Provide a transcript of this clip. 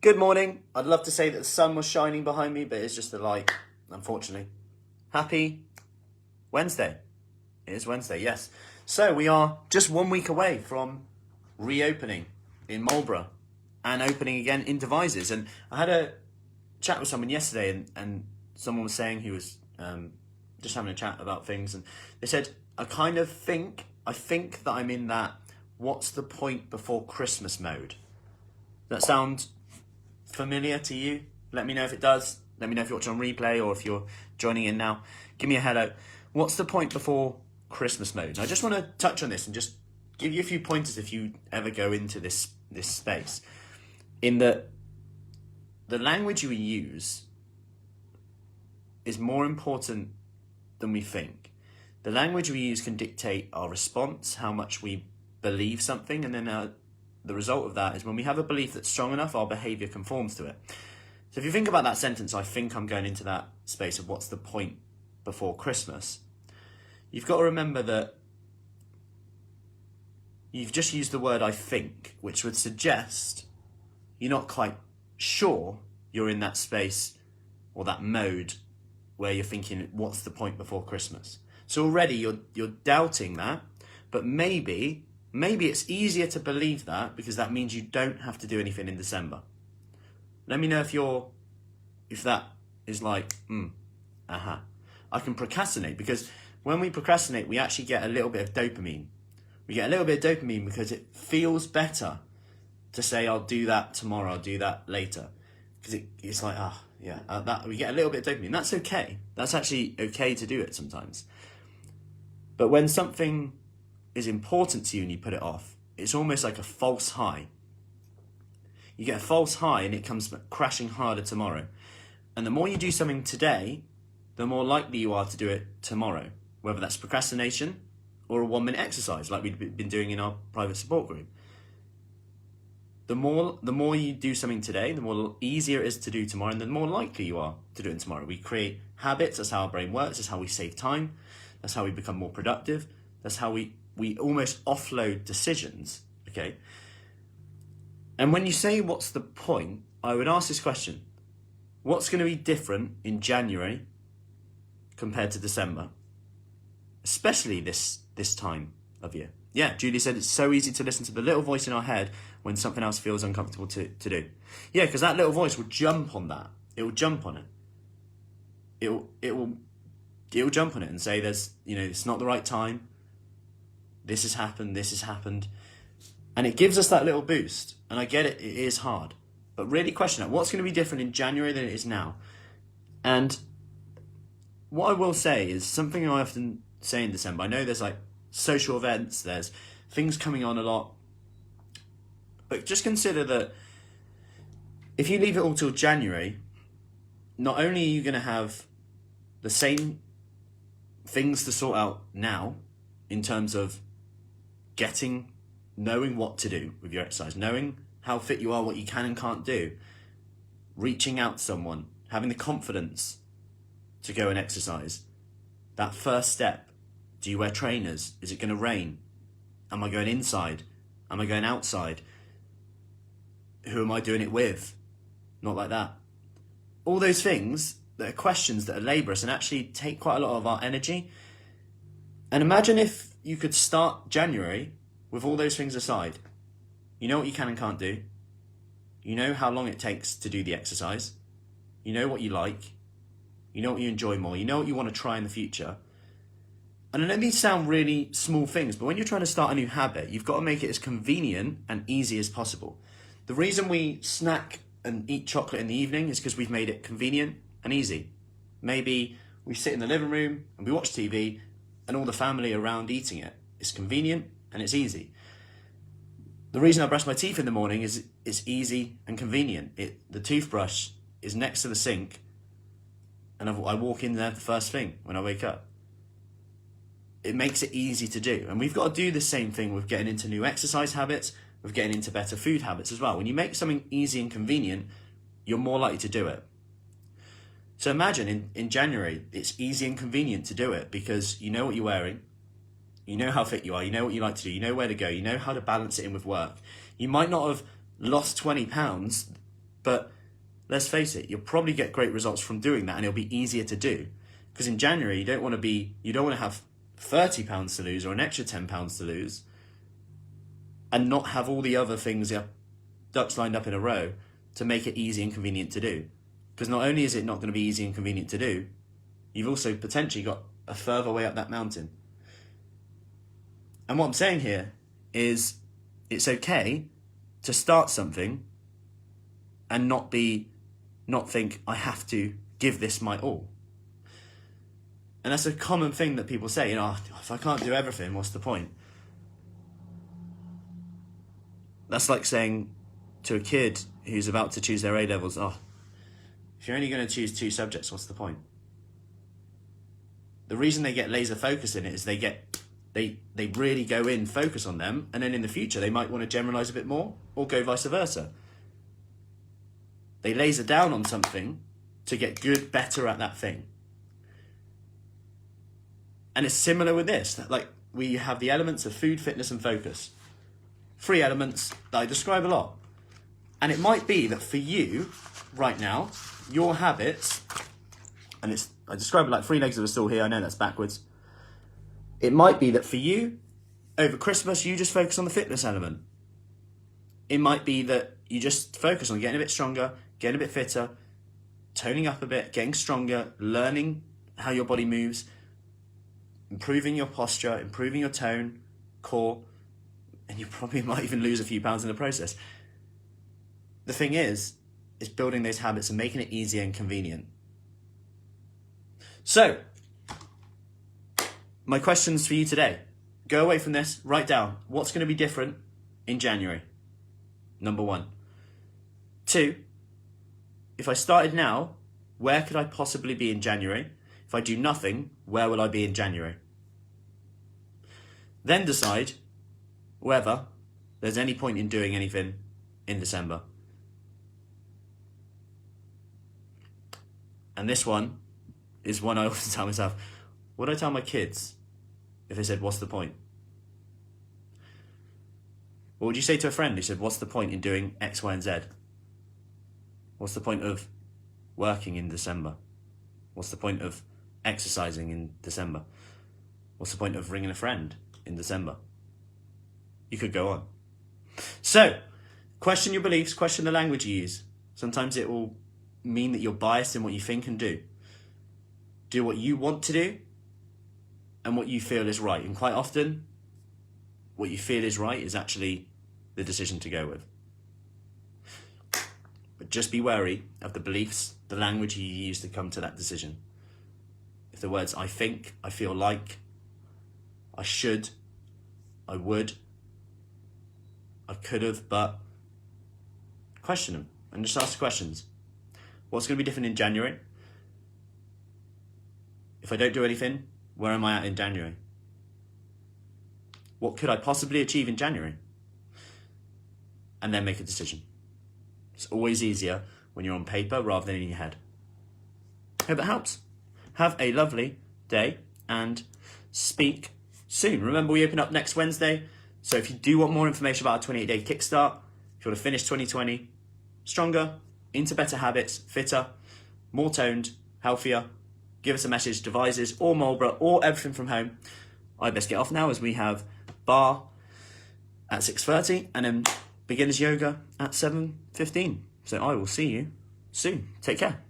Good morning. I'd love to say that the sun was shining behind me, but it's just the light, unfortunately. Happy Wednesday. It is Wednesday, yes. So we are just 1 week away from reopening in Marlborough and opening again in Devizes. And I had a chat with someone yesterday and someone was saying he was just having a chat about things. And they said, I think that I'm in that what's the point before Christmas mode. Does that sound familiar to you? Let me know if it does. Let me know if you're watching on replay or if you're joining in now. Give me a hello. What's the point before Christmas mode? And I just want to touch on this and just give you a few pointers if you ever go into this space. In that the language we use is more important than we think. The language we use can dictate our response, how much we believe something, and then the result of that is when we have a belief that's strong enough, our behaviour conforms to it. So if you think about that sentence, I think I'm going into that space of what's the point before Christmas. You've got to remember that you've just used the word I think, which would suggest you're not quite sure you're in that space or that mode where you're thinking, what's the point before Christmas? So already you're doubting that, but maybe it's easier to believe that because that means you don't have to do anything in December. Let me know if that is like, I can procrastinate, because when we procrastinate, we actually get a little bit of dopamine. We get a little bit of dopamine because it feels better to say, I'll do that tomorrow, I'll do that later. Because it's like, we get a little bit of dopamine. That's okay. That's actually okay to do it sometimes. But when something is important to you and you put it off, it's almost like a false high. You get a false high and it comes crashing harder tomorrow. And the more you do something today, the more likely you are to do it tomorrow, whether that's procrastination or a 1 minute exercise like we've been doing in our private support group. The more you do something today, the more easier it is to do tomorrow, and the more likely you are to do it tomorrow. We create habits. That's how our brain works. That's how we save time. That's how we become more productive. That's how we almost offload decisions, okay? And when you say, what's the point, I would ask this question. What's going to be different in January compared to December? Especially this time of year. Yeah, Julie said it's so easy to listen to the little voice in our head when something else feels uncomfortable to do. Yeah, because that little voice will jump on that. It will jump on it. It will jump on it and say, it's not the right time. This has happened. And it gives us that little boost. And I get it is hard. But really question it. What's going to be different in January than it is now? And what I will say is something I often say in December. I know there's like social events, there's things coming on a lot. But just consider that if you leave it all till January, not only are you going to have the same things to sort out now in terms of knowing what to do with your exercise, knowing how fit you are, what you can and can't do, reaching out to someone, having the confidence to go and exercise. That first step, do you wear trainers? Is it going to rain? Am I going inside? Am I going outside? Who am I doing it with? Not like that. All those things that are questions that are laborious and actually take quite a lot of our energy. And imagine if you could start January with all those things aside. You know what you can and can't do. You know how long it takes to do the exercise. You know what you like. You know what you enjoy more. You know what you want to try in the future. And I know these sound really small things, but when you're trying to start a new habit, you've got to make it as convenient and easy as possible. The reason we snack and eat chocolate in the evening is because we've made it convenient and easy. Maybe we sit in the living room and we watch TV and all the family are around eating it. It's convenient and it's easy. The reason I brush my teeth in the morning is it's easy and convenient. The toothbrush is next to the sink and I walk in there the first thing when I wake up. It makes it easy to do. And we've got to do the same thing with getting into new exercise habits, with getting into better food habits as well. When you make something easy and convenient, you're more likely to do it. So imagine in January, it's easy and convenient to do it because you know what you're wearing, you know how fit you are, you know what you like to do, you know where to go, you know how to balance it in with work. You might not have lost 20 pounds But let's face it, you'll probably get great results from doing that, and it'll be easier to do. Because in January, you don't want to have £30 to lose or an extra £10 to lose, and not have all the other things, ducks lined up in a row, to make it easy and convenient to do. Because not only is it not going to be easy and convenient to do, you've also potentially got a further way up that mountain. And what I'm saying here is it's okay to start something and not think I have to give this my all. And that's a common thing that people say, if I can't do everything, what's the point? That's like saying to a kid who's about to choose their A-levels, if you're only going to choose 2 subjects, what's the point? The reason they get laser focused in it is they really go in, focus on them, and then in the future they might want to generalise a bit more, or go vice versa. They laser down on something to get better at that thing. And it's similar with this. Like, we have the elements of food, fitness, and focus. 3 elements that I describe a lot. And it might be that for you, right now, your habits, and I describe it like 3 legs of a stool here, I know that's backwards. It might be that for you, over Christmas, you just focus on the fitness element. It might be that you just focus on getting a bit stronger, getting a bit fitter, toning up a bit, getting stronger, learning how your body moves, improving your posture, improving your tone, core, and you probably might even lose a few pounds in the process. The thing is building those habits and making it easy and convenient. So, my questions for you today. Go away from this, write down what's going to be different in January. Number 1. 2, if I started now, where could I possibly be in January? If I do nothing, where will I be in January? Then decide whether there's any point in doing anything in December. And this one is one I often tell myself. What do I tell my kids if they said, what's the point? What would you say to a friend who said, what's the point in doing X, Y, and Z? What's the point of working in December? What's the point of exercising in December? What's the point of ringing a friend in December? You could go on. So, question your beliefs, question the language you use. Sometimes it will mean that you're biased in what you think and do. Do what you want to do and what you feel is right. And quite often, what you feel is right is actually the decision to go with. But just be wary of the beliefs, the language you use to come to that decision. If the words I think, I feel like, I should, I would, I could have, but question them and just ask the questions. What's going to be different in January? If I don't do anything, where am I at in January? What could I possibly achieve in January? And then make a decision. It's always easier when you're on paper rather than in your head. Hope that helps. Have a lovely day and speak soon. Remember, we open up next Wednesday. So if you do want more information about our 28-day Kickstart, if you want to finish 2020 stronger, into better habits, fitter, more toned, healthier, give us a message, Devizes or Marlborough or everything from home. I best get off now as we have bar at 6:30 and then beginners yoga at 7:15. So I will see you soon. Take care.